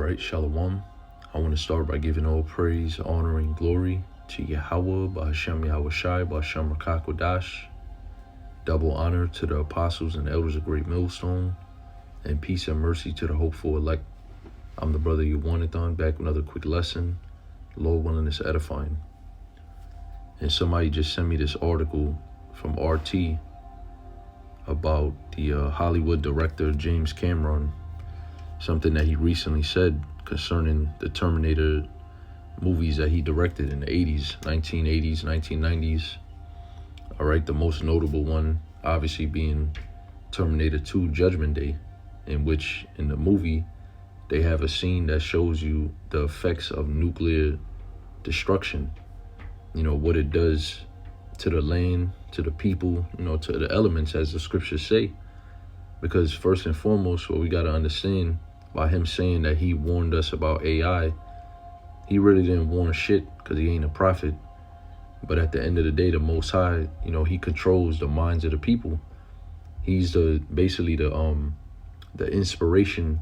right, Shalom. I want to start by giving all praise, honor, and glory to Yahweh, Ba'Hashem Yahweh Shai, Ba'Hashem Rakakwadash. Double honor to the apostles and elders of Great Millstone, and peace and mercy to the hopeful elect. I'm the brother you wanted on, back with another quick lesson. Lord willing, is edifying. And somebody just sent me this article from RT about the Hollywood director James Cameron, something that he recently said concerning the Terminator movies that he directed in the 80s, 1980s, 1990s. All right, the most notable one obviously being Terminator 2 Judgment Day, in which in the movie they have a scene that shows you the effects of nuclear destruction, what it does to the land, to the people, to the elements, as the scriptures say. Because first and foremost, what we got to understand, by him saying that he warned us about AI, he really didn't warn shit, because he ain't a prophet. But at the end of the day, the Most High, he controls the minds of the people. He's basically the inspiration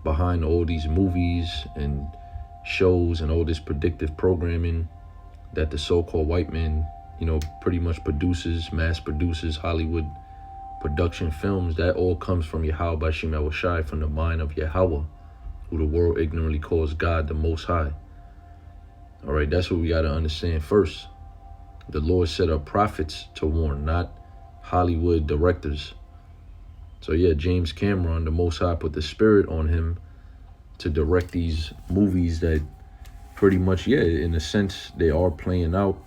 behind all these movies and shows and all this predictive programming that the so-called white man, pretty much mass produces Hollywood production films. That all comes from Yahweh Ba'Hashem Yahweh Shai, from the mind of Yahweh, who the world ignorantly calls God the Most High. All right, that's what we got to understand first. The Lord set up prophets to warn, not Hollywood directors. So yeah, James Cameron, the Most High put the spirit on him to direct these movies that pretty much, in a sense, they are playing out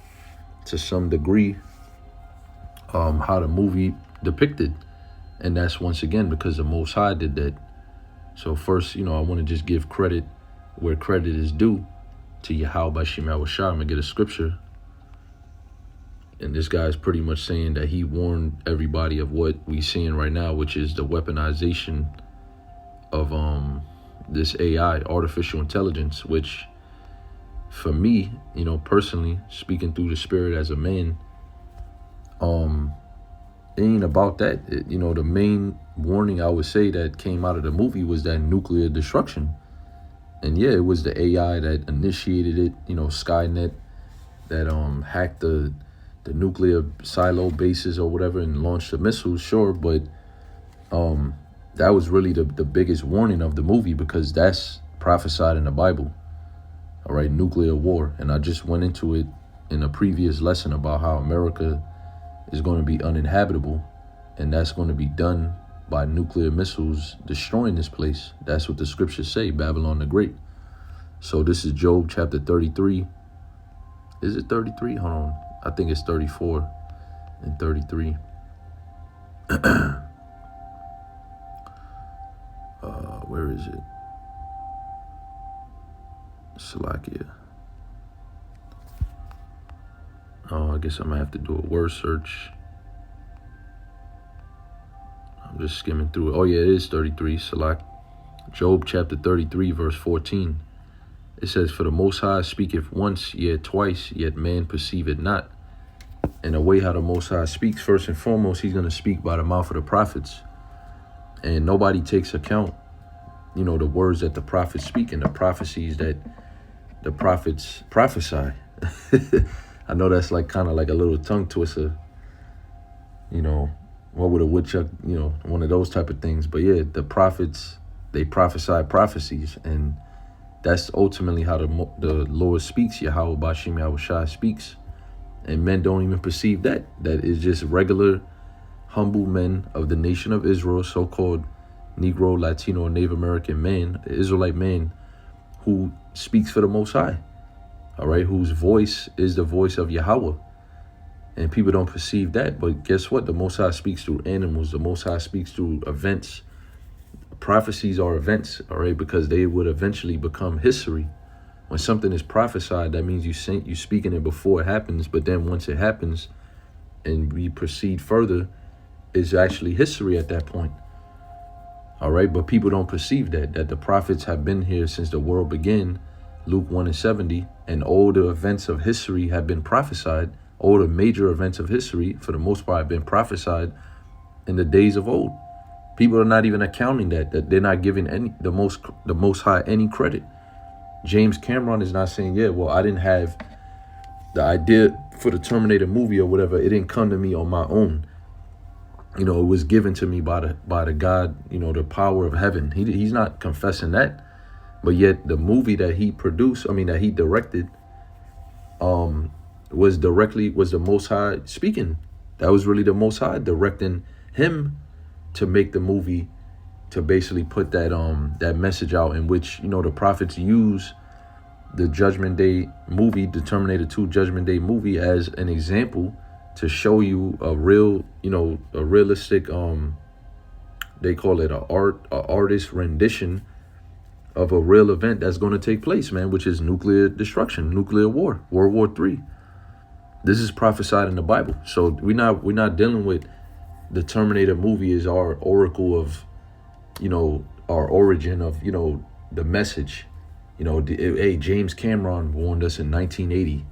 to some degree how the movie depicted. And that's once again because the Most High did that. So first, I want to just give credit where credit is due to Yahweh Ba'Hashem Yahweh Shai. I'm going to get a scripture. And this guy's pretty much saying that he warned everybody of what we seeing right now, which is the weaponization of this AI, artificial intelligence, which for me, personally, speaking through the spirit as a man, it ain't about that. The main warning I would say that came out of the movie was that nuclear destruction. And yeah, it was the AI that initiated it, Skynet, that hacked the nuclear silo bases or whatever and launched the missiles, sure, but that was really the biggest warning of the movie, because that's prophesied in the Bible. All right, nuclear war. And I just went into it in a previous lesson about how America is going to be uninhabitable, and that's going to be done by nuclear missiles destroying this place. That's what the scriptures say, Babylon the Great. So this is Job chapter 33. Is it 33? Hold on. I think it's 34 and 33. Where is it? Salakia. Oh, I guess I'm gonna have to do a word search. I'm just skimming through it. Oh yeah, it is 33. Salak. Job chapter 33, verse 14. It says, "For the Most High speaketh once, yet twice, yet man perceive it not." And the way how the Most High speaks, first and foremost, he's going to speak by the mouth of the prophets. And nobody takes account, the words that the prophets speak and the prophecies that the prophets prophesy. I know that's kind of like a little tongue twister, what would a woodchuck, one of those type of things. But yeah, the prophets, they prophesy prophecies, and that's ultimately how the Lord speaks. Yahweh Ba'Hashem Yahweh Shai speaks. And men don't even perceive that. That is just regular, humble men of the nation of Israel, so-called Negro, Latino, Native American man, the Israelite man, who speaks for the Most High, all right, whose voice is the voice of Yahweh. And people don't perceive that. But guess what? The Most High speaks through animals. The Most High speaks through events. Prophecies are events, all right, because they would eventually become history. When something is prophesied, that means you speaking it before it happens. But then once it happens and we proceed further, it's actually history at that point. All right, but people don't perceive that the prophets have been here since the world began, Luke 1:70, and all the events of history have been prophesied. All the major events of history, for the most part, have been prophesied in the days of old. People are not even accounting that they're not giving the most high any credit. James Cameron is not saying, yeah, well, I didn't have the idea for the Terminator movie or whatever. It didn't come to me on my own. It was given to me by the God, the power of heaven. He's not confessing that, but yet the movie that he produced, that he directed, was the Most High speaking. That was really the Most High directing him to make the movie, to basically put that message out, in which the prophets use the Judgment Day movie, the Terminator 2 Judgment Day movie, as an example to show you a real, a realistic, they call it a artist rendition of a real event that's going to take place, man, which is nuclear destruction, nuclear war, World War III. This is prophesied in the Bible. So we're not dealing with the Terminator movie as our oracle of, our origin of, the message. Hey, James Cameron warned us in 1980.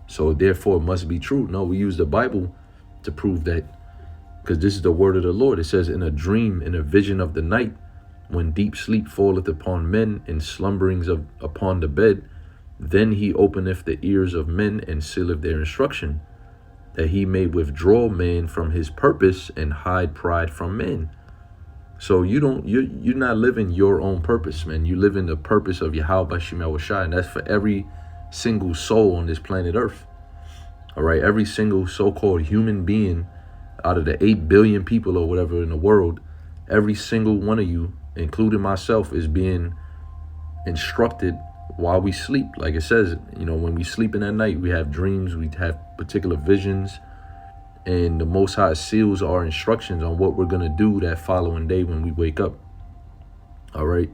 So therefore it must be true. No, we use the Bible to prove that, because this is the word of the Lord. It says, in a dream, in a vision of the night, when deep sleep falleth upon men, and slumberings upon the bed, then he openeth the ears of men, and sealeth their instruction, that he may withdraw man from his purpose, and hide pride from men. So you're not living your own purpose, man. You live in the purpose of Yahweh Bashim Yahushai, and that's for every single soul on this planet Earth. All right, every single so-called human being out of the 8 billion people or whatever in the world, every single one of you, including myself, is being instructed while we sleep. Like it says, when we sleep in at night, we have dreams, we have particular visions, and the Most High seals our instructions on what we're going to do that following day when we wake up. All right.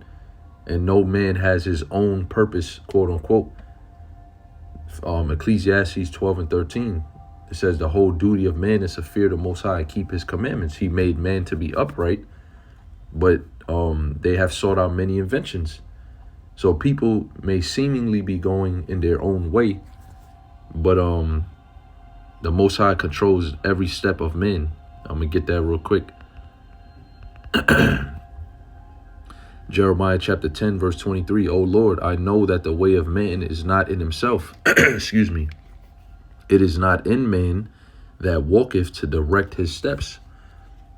And no man has his own purpose, quote unquote. Ecclesiastes 12:13, it says the whole duty of man is to fear the Most High and keep his commandments. He made man to be upright, but they have sought out many inventions. So people may seemingly be going in their own way, but the Most High controls every step of men. I'm going to get that real quick. Jeremiah chapter 10, verse 23. O Lord, I know that the way of man is not in himself. Excuse me. It is not in man that walketh to direct his steps.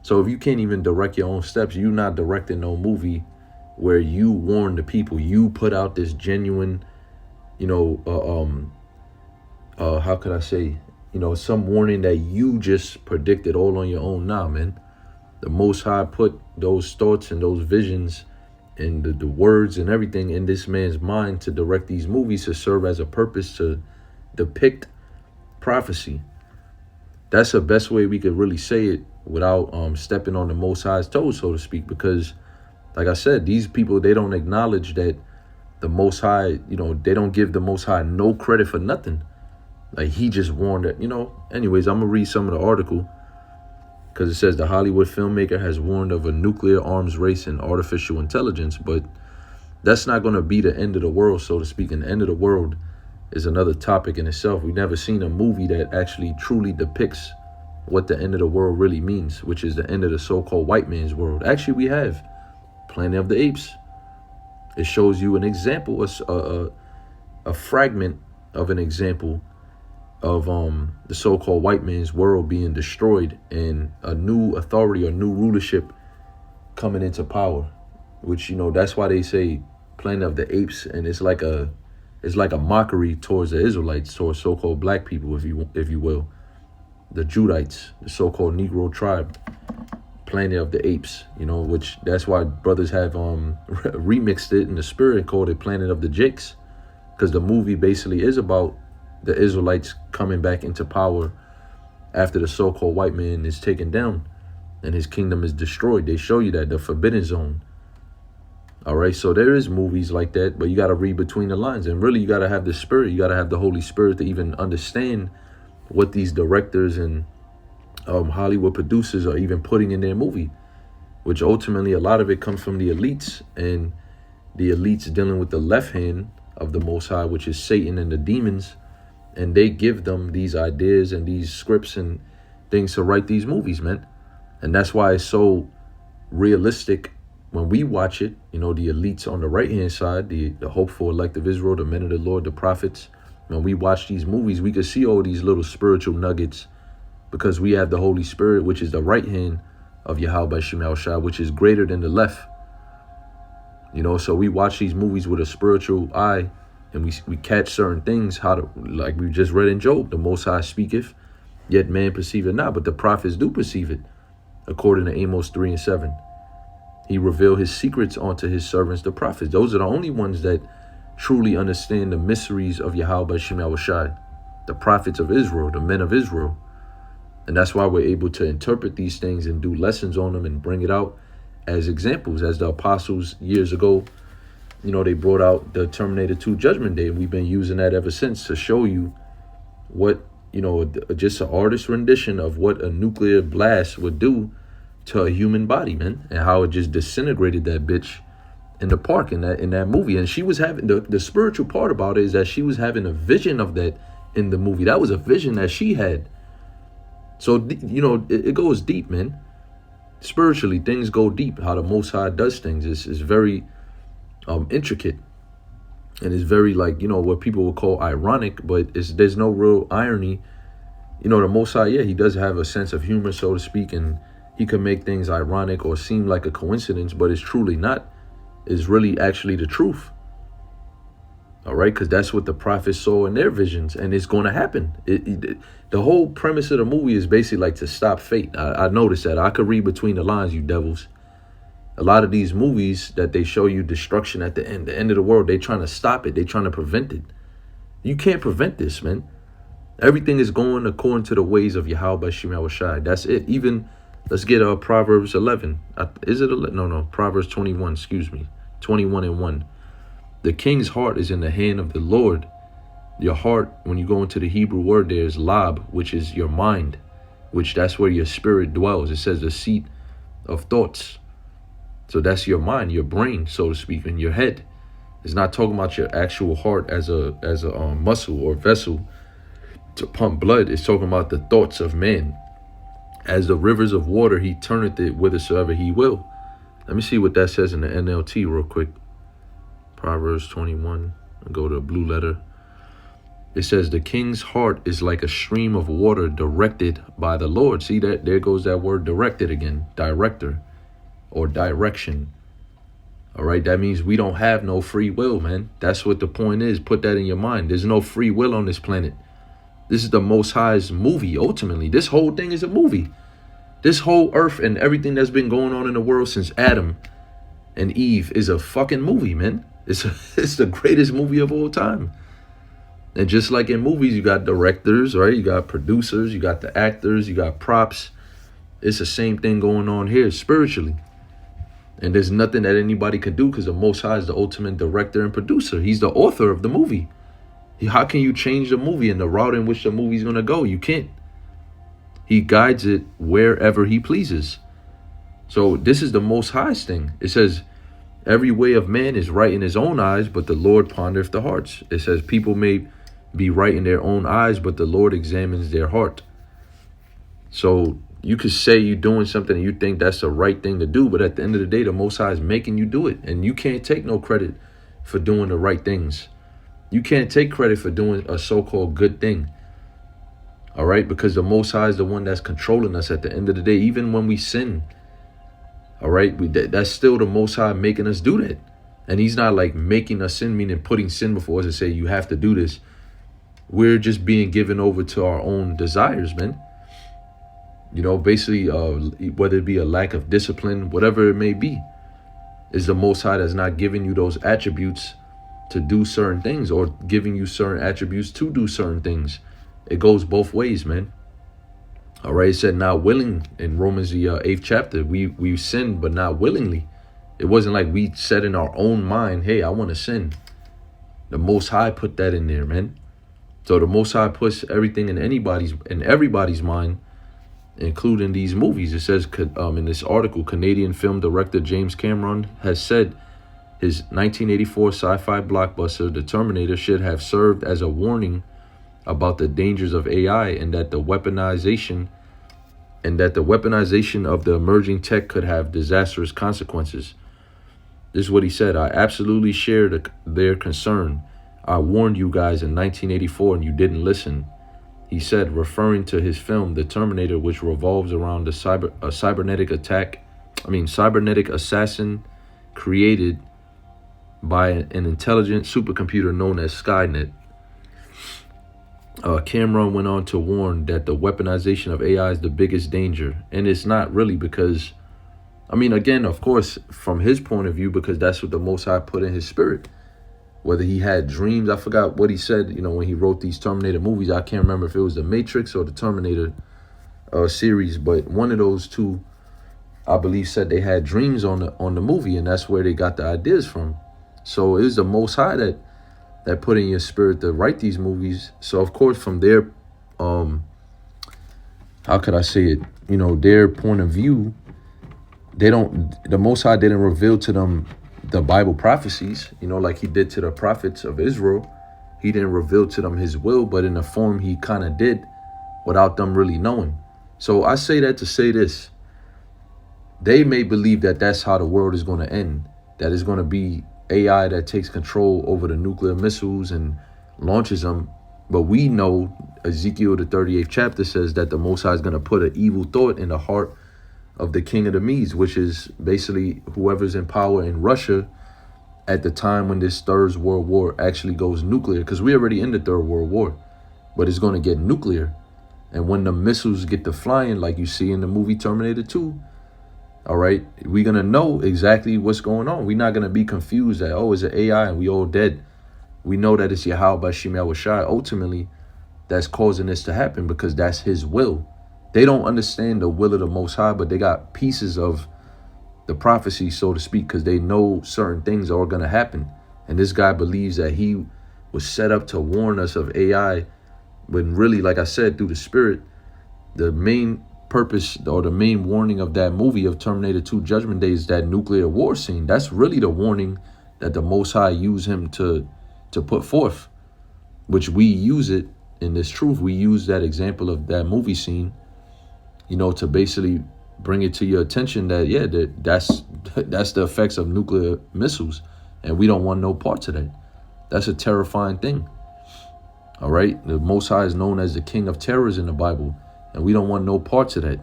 So if you can't even direct your own steps, you're not directing no movie where you warn the people. You put out this genuine, how could I say, some warning that you just predicted all on your own. Nah, man. The Most High put those thoughts and those visions and the words and everything in this man's mind to direct these movies, to serve as a purpose, to depict prophecy. That's the best way we could really say it without stepping on the Most High's toes, so to speak, because like I said, these people, they don't acknowledge that the Most High, they don't give the Most High no credit for nothing. Like he just warned that, anyways, I'm going to read some of the article, because it says the Hollywood filmmaker has warned of a nuclear arms race and artificial intelligence, but that's not going to be the end of the world, so to speak. And the end of the world is another topic in itself. We've never seen a movie that actually truly depicts what the end of the world really means, which is the end of the so-called white man's world. Actually, we have Planet of the Apes. It shows you an example, a fragment of an example of the so-called white man's world being destroyed and a new authority or new rulership coming into power, which, that's why they say Planet of the Apes, and it's like a mockery towards the Israelites, towards so-called black people, if you will, the Judites, the so-called Negro tribe. Planet of the Apes, which that's why brothers have remixed it in the spirit and called it Planet of the Jakes, because the movie basically is about the Israelites coming back into power after the so-called white man is taken down and his kingdom is destroyed. They show you that, the Forbidden Zone. All right, so there is movies like that, but you got to read between the lines, and really you got to have the spirit. You got to have the Holy Spirit to even understand what these directors and Hollywood producers are even putting in their movie, which ultimately a lot of it comes from the elites, and the elites dealing with the left hand of the Most High, which is Satan and the demons, and they give them these ideas and these scripts and things to write these movies, man. And that's why it's so realistic when we watch it. The elites on the right hand side, the hopeful elect of Israel, the men of the Lord, the prophets. When we watch these movies, we can see all these little spiritual nuggets because we have the Holy Spirit, which is the right hand of Yahweh Shem Shai, which is greater than the left. So we watch these movies with a spiritual eye, and we catch certain things, like we just read in Job, the Most High speaketh, yet man perceiveth not, but the prophets do perceive it, according to Amos 3:7. He revealed his secrets unto his servants, the prophets. Those are the only ones that truly understand the mysteries of Yahweh Shem Shai, the prophets of Israel, the men of Israel. And that's why we're able to interpret these things and do lessons on them and bring it out as examples, as the apostles years ago, they brought out the Terminator 2 Judgment Day, and we've been using that ever since to show you what, just an artist's rendition of what a nuclear blast would do to a human body, man, and how it just disintegrated that bitch in the park in that movie. And she was having the spiritual part about it is that she was having a vision of that in the movie. That was a vision that she had. So, it goes deep, man. Spiritually, things go deep. How the Most High does things is very intricate, and it's very what people would call ironic, but there's no real irony. The Most High, he does have a sense of humor, so to speak, and he can make things ironic or seem like a coincidence, but it's truly not. It's really actually the truth. All right, because that's what the prophets saw in their visions, and it's going to happen. The whole premise of the movie is basically like to stop fate. I noticed that. I could read between the lines, you devils. A lot of these movies that they show you destruction at the end of the world, they're trying to stop it. They're trying to prevent it. You can't prevent this, man. Everything is going according to the ways of Yahweh Shem Shai. That's it. Even, let's get Proverbs 11. Is it 11? No, Proverbs 21, 21:1. The king's heart is in the hand of the Lord. Your heart, when you go into the Hebrew word, there is lab, which is your mind, which that's where your spirit dwells. It says the seat of thoughts. So that's your mind, your brain, so to speak, in your head. It's not talking about your actual heart as a muscle or vessel to pump blood. It's talking about the thoughts of man. As the rivers of water, he turneth it whithersoever he will. Let me see what that says in the NLT real quick. Proverbs 21, I'll go to a blue letter. It says, the king's heart is like a stream of water directed by the Lord. See that? There goes that word directed again. Director or direction. All right. That means we don't have no free will, man. That's what the point is. Put that in your mind. There's no free will on this planet. This is the Most High's movie. Ultimately, this whole thing is a movie. This whole earth and everything that's been going on in the world since Adam and Eve is a fucking movie, man. It's the greatest movie of all time. And just like in movies, you got directors, right? You got producers, you got the actors, you got props. It's the same thing going on here spiritually. And there's nothing that anybody can do because the Most High is the ultimate director and producer. He's the author of the movie. How can you change the movie and the route in which the movie's going to go? You can't. He guides it wherever he pleases. So this is the Most High's thing. It says, every way of man is right in his own eyes, but the Lord pondereth the hearts. It says people may be right in their own eyes, but the Lord examines their heart. So you could say you're doing something and you think that's the right thing to do, but at the end of the day, the Most High is making you do it. And you can't take no credit for doing the right things. You can't take credit for doing a so-called good thing. All right? Because the Most High is the one that's controlling us at the end of the day, even when we sin. All right? That's still the Most High making us do that. And he's not like making us sin, meaning putting sin before us and say, you have to do this. We're just being given over to our own desires, man. Basically, whether it be a lack of discipline, whatever it may be, is the Most High that's not giving you those attributes to do certain things or giving you certain attributes to do certain things. It goes both ways, man. All right, it said not willing in Romans the 8th chapter. We sinned, but not willingly. It wasn't like we said in our own mind, hey, I want to sin. The Most High put that in there, man. So the Most High puts everything in everybody's mind, including these movies. It says in this article, Canadian film director James Cameron has said his 1984 sci-fi blockbuster, The Terminator, should have served as a warning about the dangers of AI and that the weaponization and that the weaponization of the emerging tech could have disastrous consequences. This is what he said. I absolutely share their concern. I warned you guys in 1984 and you didn't listen. He said, referring to his film, The Terminator, which revolves around a cybernetic assassin created by an intelligent supercomputer known as Skynet. Cameron went on to warn that the weaponization of AI is the biggest danger. And it's not really, because, again, of course, from his point of view, because that's what the Most High put in his spirit. Whether he had dreams, I forgot what he said, when he wrote these Terminator movies. I can't remember if it was the Matrix or the Terminator series, but one of those two, I believe, said they had dreams on the movie, and that's where they got the ideas from. So it was the Most High that put in your spirit to write these movies. So of course, from their how could I say it, their point of view, the Most High didn't reveal to them the Bible prophecies, like he did to the prophets of Israel. He didn't reveal to them his will, but in a form he kind of did without them really knowing. So I say that to say this: they may believe that that's how the world is going to end, that it's going to be AI that takes control over the nuclear missiles and launches them. But we know Ezekiel, the 38th chapter, says that the Most High is going to put an evil thought in the heart of the king of the Medes, which is basically whoever's in power in Russia at the time when this third world war actually goes nuclear, because we're already in the third world war, but it's going to get nuclear. And when the missiles get to flying, like you see in the movie Terminator 2, all right, we're going to know exactly what's going on. We're not going to be confused that, oh, it's an AI and we all dead. We know that it's Yahweh Bashim Yahushai ultimately that's causing this to happen, because that's his will. They don't understand the will of the Most High, but they got pieces of the prophecy, so to speak, because they know certain things are going to happen. And this guy believes that he was set up to warn us of AI, when really, like I said, through the spirit, the main purpose or the main warning of that movie of Terminator 2 Judgment Day is that nuclear war scene. That's really the warning that the Most High used him to put forth, which we use it in this truth. We use that example of that movie scene, to basically bring it to your attention that, yeah, that's the effects of nuclear missiles, and we don't want no parts of that. That's a terrifying thing. All right, the Most High is known as the King of Terrors in the Bible, and we don't want no parts of that.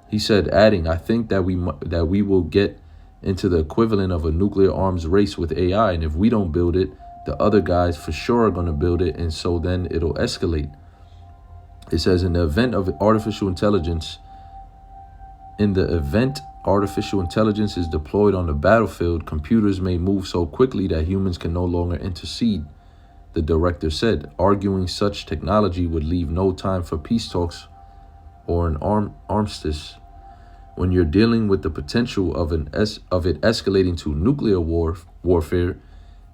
He said, adding, I think that we will get into the equivalent of a nuclear arms race with AI, and if we don't build it, the other guys for sure are going to build it, and so then it'll escalate. It says, in the event artificial intelligence is deployed on the battlefield, computers may move so quickly that humans can no longer intercede, the director said. Arguing such technology would leave no time for peace talks or an armistice. When you're dealing with the potential of it escalating to nuclear warfare,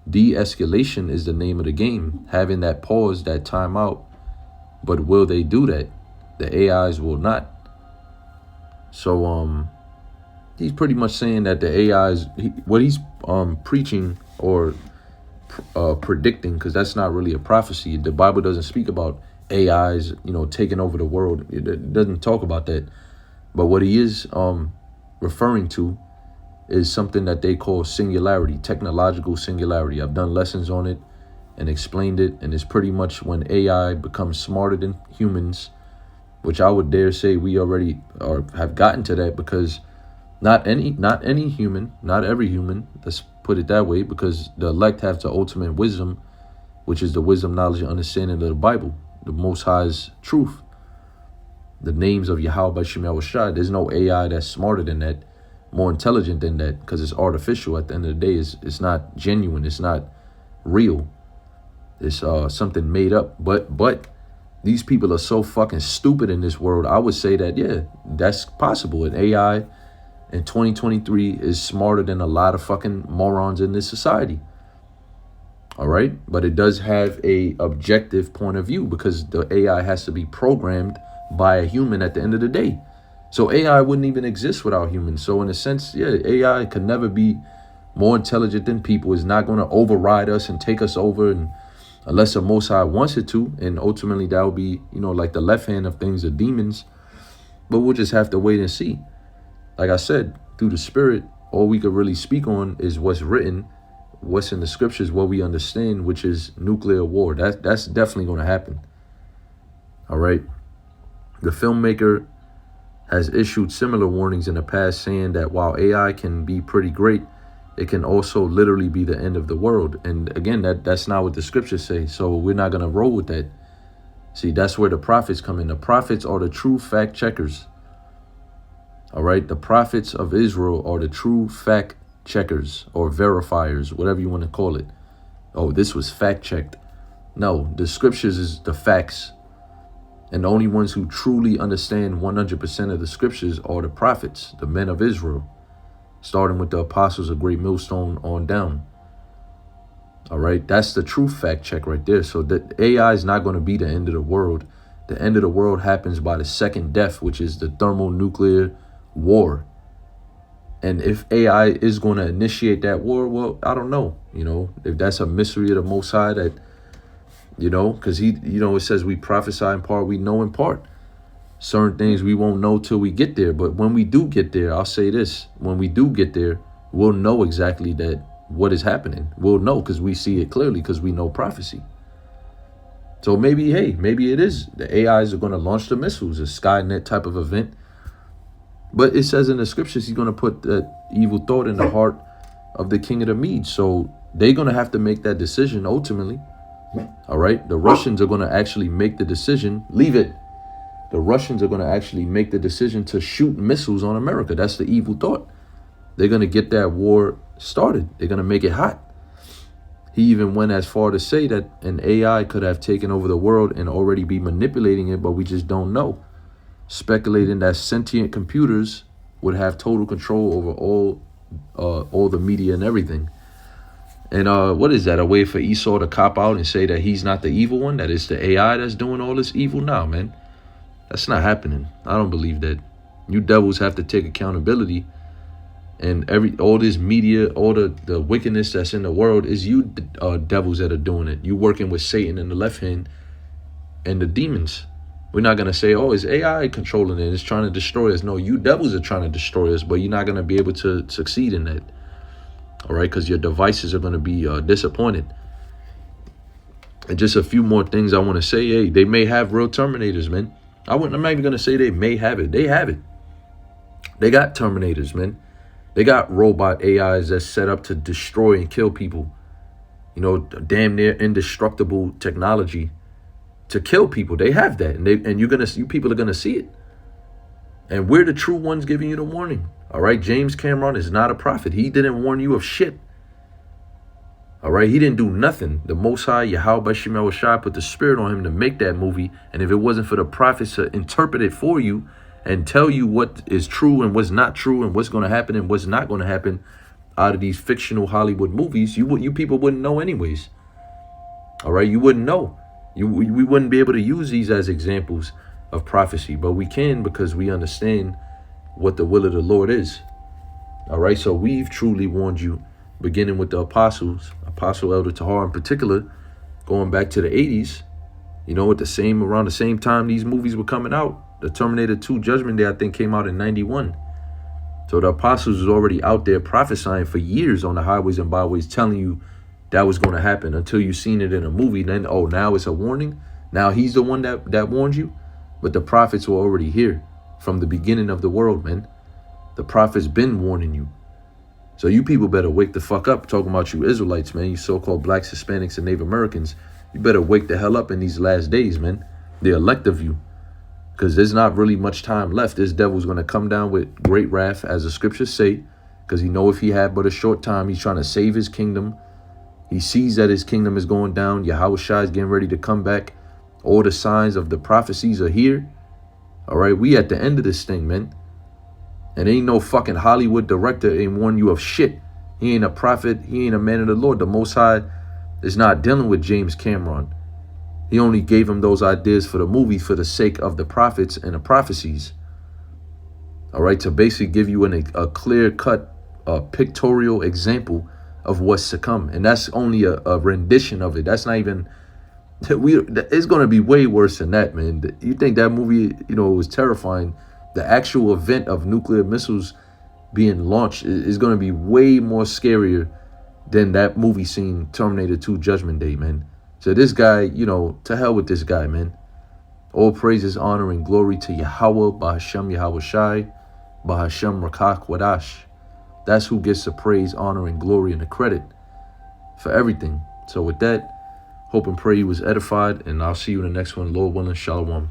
de-escalation is the name of the game. Having that pause, that time out. But will they do that? The AIs will not. So he's pretty much saying that the AIs, what he's preaching or predicting, because that's not really a prophecy. The Bible doesn't speak about AIs, taking over the world. It doesn't talk about that. But what he is referring to is something that they call singularity, technological singularity. I've done lessons on it and explained it, and it's pretty much when AI becomes smarter than humans, which I would dare say we already have gotten to that, because not any human, not every human, let's put it that way, because the elect have the ultimate wisdom, which is the wisdom, knowledge, and understanding of the Bible, the Most High's truth, the names of Yahweh Bashim Yahushai. There's no AI that's smarter than that, more intelligent than that, because it's artificial. At the end of the day, it's not genuine, it's not real. It's something made up. But these people are so fucking stupid in this world. I would say that, yeah, that's possible. An AI in 2023 is smarter than a lot of fucking morons in this society. All right, but it does have a objective point of view, because the AI has to be programmed by a human at the end of the day. So AI wouldn't even exist without humans. So in a sense, yeah, AI could never be more intelligent than people. It's not going to override us and take us over, and unless the Most High wants it to. And ultimately that will be, like the left hand of things, the demons. But we'll just have to wait and see. Like I said, through the Spirit, all we could really speak on is what's written, what's in the scriptures, what we understand, which is nuclear war. That's definitely going to happen. All right. The filmmaker has issued similar warnings in the past, saying that while AI can be pretty great, it can also literally be the end of the world. And again, that's not what the scriptures say. So we're not going to roll with that. See, that's where the prophets come in. The prophets are the true fact checkers. All right. The prophets of Israel are the true fact checkers or verifiers, whatever you want to call it. Oh, this was fact checked. No, the scriptures is the facts. And the only ones who truly understand 100% of the scriptures are the prophets, the men of Israel, starting with the apostles of Great Millstone on down. All right. That's the true fact check right there. So the AI is not going to be the end of the world. The end of the world happens by the second death, which is the thermonuclear war. And if AI is going to initiate that war, well, I don't know, if that's a mystery of the Most High that, because it says we prophesy in part, we know in part. Certain things we won't know till we get there. But when we do get there, I'll say this, when we do get there, we'll know exactly that what is happening. We'll know because we see it clearly because we know prophecy. So maybe it is. The AIs are going to launch the missiles, a Skynet type of event. But it says in the scriptures, he's going to put that evil thought in the heart of the king of the Medes. So they're going to have to make that decision ultimately. All right. The Russians are going to actually make the decision. Leave it. The Russians are going to actually make the decision to shoot missiles on America. That's the evil thought. They're going to get that war started. They're going to make it hot. He even went as far to say that an AI could have taken over the world and already be manipulating it, but we just don't know. Speculating that sentient computers would have total control over all the media and everything. And what is that? A way for Esau to cop out and say that he's not the evil one? That it's the AI that's doing all this evil? Nah, man. That's not happening. I don't believe that. You devils have to take accountability. And all this media, all the wickedness that's in the world is you devils that are doing it. You working with Satan in the left hand and the demons. We're not going to say, oh, it's AI controlling it. It's trying to destroy us. No, you devils are trying to destroy us, but you're not going to be able to succeed in that. All right, because your devices are going to be disappointed. And just a few more things I want to say. Hey, they may have real Terminators, man. I'm not even going to say they may have it. They have it. They got Terminators, man. They got robot AIs that's set up to destroy and kill people. Damn near indestructible technology to kill people. They have that, and you people are gonna see it. And we're the true ones giving you the warning. All right, James Cameron is not a prophet. He didn't warn you of shit. All right, he didn't do nothing. The Most High, Yahweh Bashim Yahushua, put the spirit on him to make that movie. And if it wasn't for the prophets to interpret it for you and tell you what is true and what's not true and what's going to happen and what's not going to happen out of these fictional Hollywood movies, you people wouldn't know anyways. All right, you wouldn't know. We wouldn't be able to use these as examples of prophecy, but we can because we understand what the will of the Lord is. All right, so we've truly warned you, beginning with the apostles, Apostle Elder Tahar in particular, going back to the 80s, around the same time these movies were coming out. The Terminator 2 Judgment Day, I think, came out in 91. So the apostles was already out there prophesying for years on the highways and byways, telling you that was going to happen until you seen it in a movie. Then, now it's a warning. Now he's the one that warned you. But the prophets were already here from the beginning of the world, man. The prophets been warning you. So you people better wake the fuck up, talking about you Israelites, man. You so-called blacks, Hispanics, and Native Americans. You better wake the hell up in these last days, man. The elect of you. Because there's not really much time left. This devil's going to come down with great wrath, as the scriptures say. Because he know if he had but a short time, he's trying to save his kingdom. He sees that his kingdom is going down. Yahweh Shai is getting ready to come back. All the signs of the prophecies are here. All right, we at the end of this thing, man. And ain't no fucking Hollywood director ain't warn you of shit. He ain't a prophet. He ain't a man of the Lord. The Most High is not dealing with James Cameron. He only gave him those ideas for the movie for the sake of the prophets and the prophecies. All right, to basically give you a clear-cut pictorial example of what's to come. And that's only a rendition of it. That's not even... It's going to be way worse than that, man. You think that movie, was terrifying. The actual event of nuclear missiles being launched is going to be way more scarier than that movie scene, Terminator 2 Judgment Day, man. So this guy, to hell with this guy, man. All praises, honor, and glory to Yahweh, Bahashem Yahweh Shai, Bahashem Rakak Wadash. That's who gets the praise, honor, and glory and the credit for everything. So with that, hope and pray you was edified, and I'll see you in the next one. Lord willing, Shalom.